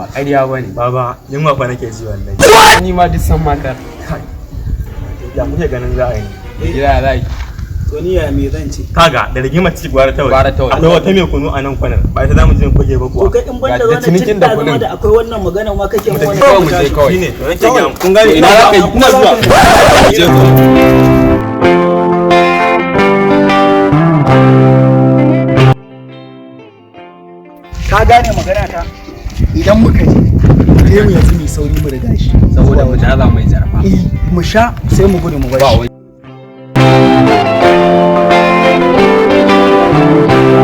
ba ƙarya bane baba yunwa fa nake ji wallahi ni ma duk san mata ya muke ganin za a yi gida za yi to ni ya me zan ce kaga da rigima ci gwara ta Gwara ta waje. akwai wata mai kunu a nan kwanar ba ita zamu je mu fage ba to kuwa kai in banda Ga wannan cinikin cin da da zama kuɗin. da akwai wannan magana ma kake mu wani kawai mu je kawai shine to nake ga kun gane ina za ka yi ina zuwa mu je kawai ka gane magana ta idan muka je mu yanzu mu sauri mu riga shi saboda mu jaza mai jarfa mu sha sai mu gudu mu bar ba shi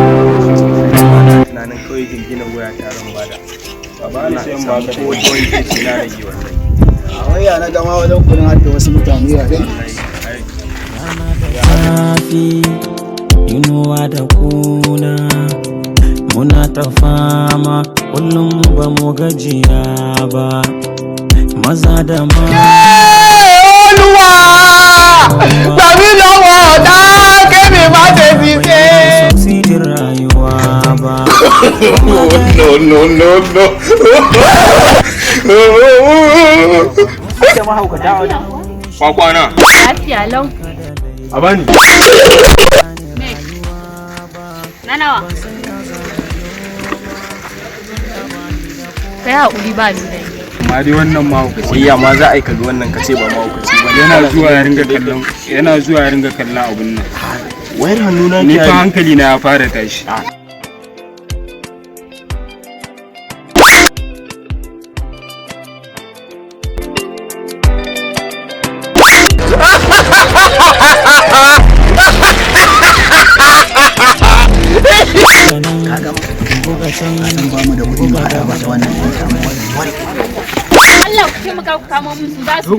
wani tunanin kawai jingina waya taron bada ba na sai ba ka ko wani ke na rage wallahi a waya na gama wajen kudin hadda wasu mutane ya dai zafi inuwa da kuna muna ta fama kullum ba mu gajiya ba maza da ma Sidin rayuwa ba da mahaukata wajen kwakwana Lafiya lau. a bani Me? Na nawa? Kai haƙuri ba ni dai. amma dai wannan mahaukaci ya ma za a yi kaga wannan kace ba mahaukaci ba yana zuwa ya ringa kallon abun nan wayar hannuna ni fa hankali na ya fara tashi ba mu da wuri mu hada mata wannan Allah ku taimaka ku kamo min su za su.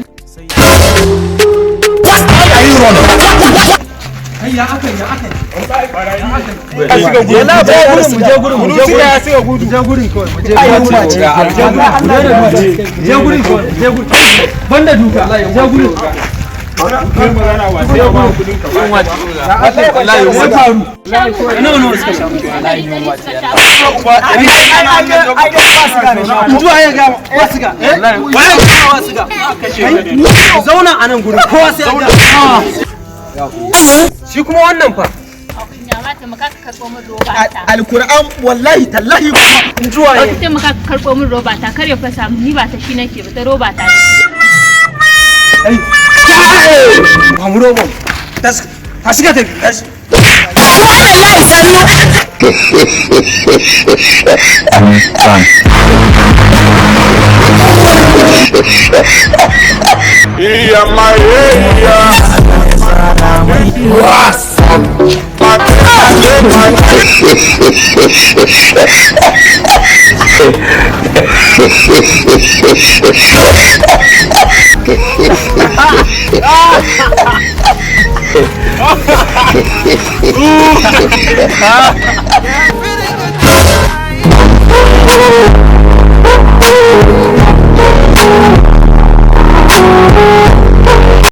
zauna a nan gurin kowa sai shi kuma wannan fa Ya ma taimaka ka karɓo min roba ta. alkur'an wallahi tallahi ba zuwa Ku taimaka ka karɓo min roba ta kar ya fasa min ni ba ta shi nake ba ta roba ta. ba mu roba ta shiga ta